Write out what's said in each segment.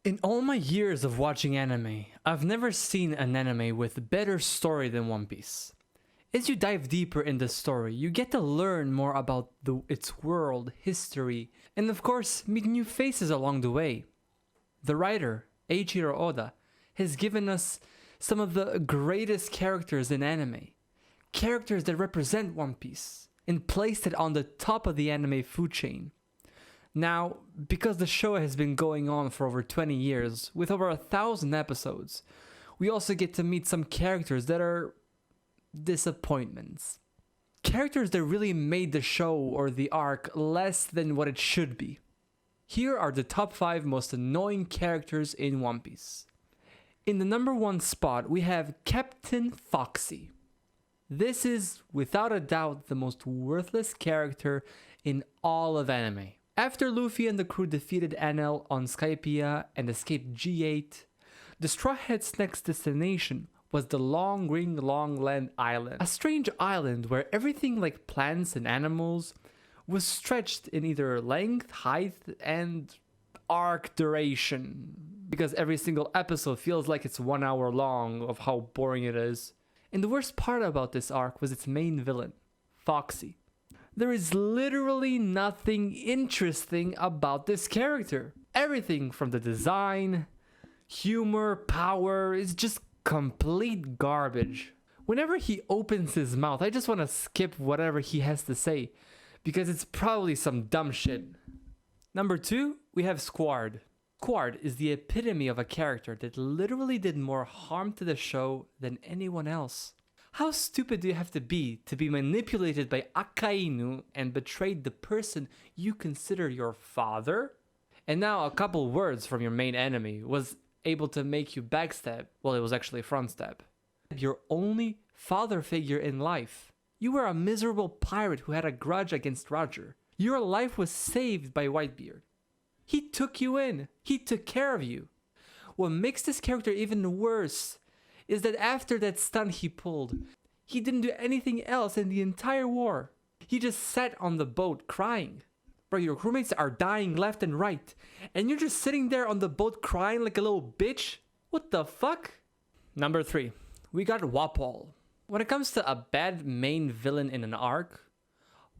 In all my years of watching anime, I've never seen an anime with better story than One Piece. As you dive deeper in the story, you get to learn more about its world, history, and of course, meet new faces along the way. The writer, Eiichiro Oda, has given us some of the greatest characters in anime. Characters that represent One Piece, and placed it on the top of the anime food chain. Now, because the show has been going on for over 20 years, with over 1,000 episodes, we also get to meet some characters that are disappointments. Characters that really made the show or the arc less than what it should be. Here are the top 5 most annoying characters in One Piece. In the number 1 spot, we have Captain Foxy. This is, without a doubt, the most worthless character in all of anime. After Luffy and the crew defeated Enel on Skypiea and escaped G8, the Straw Hats' next destination was the Long Ring Long Land Island, a strange island where everything like plants and animals was stretched in either length, height, and arc duration, because every single episode feels like it's 1 hour long of how boring it is. And the worst part about this arc was its main villain, Foxy. There is literally nothing interesting about this character. Everything from the design, humor, power is just complete garbage. Whenever he opens his mouth, I just want to skip whatever he has to say because it's probably some dumb shit. Number 2, we have Squard. Squard is the epitome of a character that literally did more harm to the show than anyone else. How stupid do you have to be manipulated by Akainu and betrayed the person you consider your father? And now a couple words from your main enemy was able to make you backstab, well, it was actually front stab. Your only father figure in life. You were a miserable pirate who had a grudge against Roger. Your life was saved by Whitebeard. He took you in. He took care of you. What makes this character even worse is that after that stunt he pulled, he didn't do anything else in the entire war. He just sat on the boat crying. Bro, your crewmates are dying left and right, and you're just sitting there on the boat crying like a little bitch? What the fuck? Number 3, we got Wapol. When it comes to a bad main villain in an arc,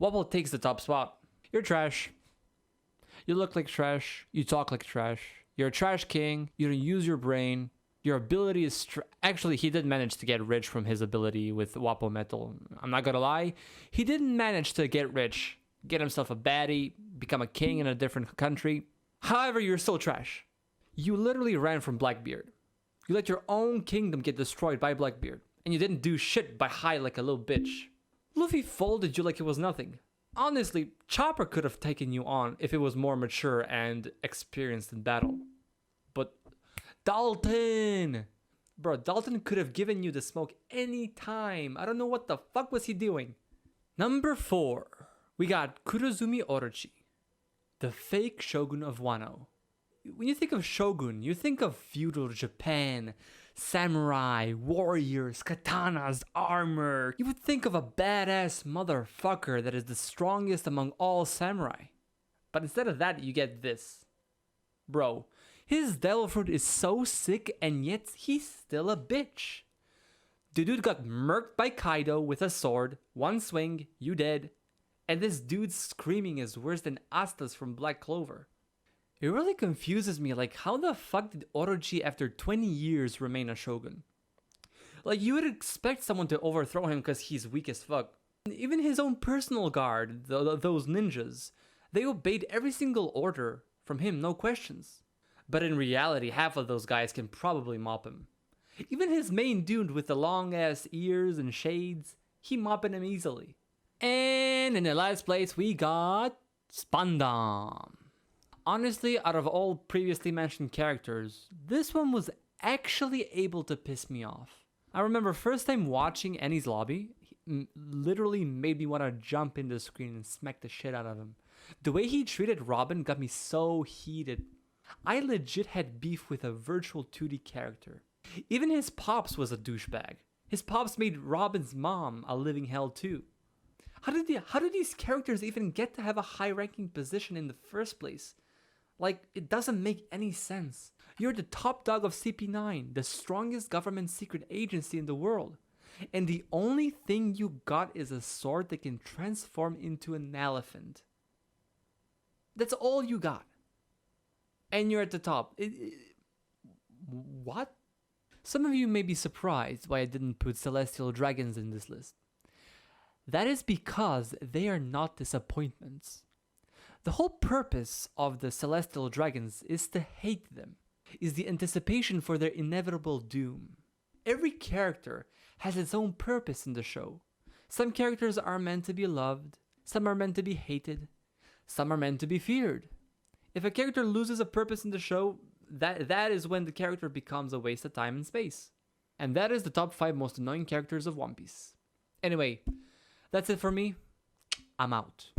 Wapol takes the top spot. You're trash. You look like trash. You talk like trash. You're a trash king. You don't use your brain. Your ability is actually, he did manage to get rich from his ability with Wapo Metal. I'm not gonna lie. He didn't manage to get rich, get himself a baddie, become a king in a different country. However, you're still trash. You literally ran from Blackbeard. You let your own kingdom get destroyed by Blackbeard. And you didn't do shit by hide like a little bitch. Luffy folded you like it was nothing. Honestly, Chopper could have taken you on if it was more mature and experienced in battle. But Dalton! Bro, Dalton could have given you the smoke any time. I don't know what the fuck was he doing. Number 4, we got Kurozumi Orochi, the fake shogun of Wano. When you think of shogun, you think of feudal Japan, samurai, warriors, katanas, armor. You would think of a badass motherfucker that is the strongest among all samurai. But instead of that, you get this. Bro, his devil fruit is so sick and yet he's still a bitch. The dude got murked by Kaido with a sword, one swing, you dead. And this dude's screaming is worse than Asta's from Black Clover. It really confuses me, like how the fuck did Orochi after 20 years remain a shogun? Like you would expect someone to overthrow him because he's weak as fuck. Even his own personal guard, those ninjas, they obeyed every single order from him, no questions. But in reality, half of those guys can probably mop him. Even his main dude with the long ass ears and shades, he mopping him easily. And in the last place, we got Spandam. Honestly, out of all previously mentioned characters, this one was actually able to piss me off. I remember first time watching Enies Lobby, he literally made me want to jump in the screen and smack the shit out of him. The way he treated Robin got me so heated. I legit had beef with a virtual 2D character. Even his pops was a douchebag. His pops made Robin's mom a living hell too. How did these characters even get to have a high ranking position in the first place? Like, it doesn't make any sense. You're the top dog of CP9, the strongest government secret agency in the world. And the only thing you got is a sword that can transform into an elephant. That's all you got. And you're at the top. What? Some of you may be surprised why I didn't put celestial dragons in this list. That is because they are not disappointments. The whole purpose of the celestial dragons is to hate them, is the anticipation for their inevitable doom. Every character has its own purpose in the show. Some characters are meant to be loved, some are meant to be hated, some are meant to be feared. If a character loses a purpose in the show, that is when the character becomes a waste of time and space. And that is the top 5 most annoying characters of One Piece. Anyway, that's it for me. I'm out.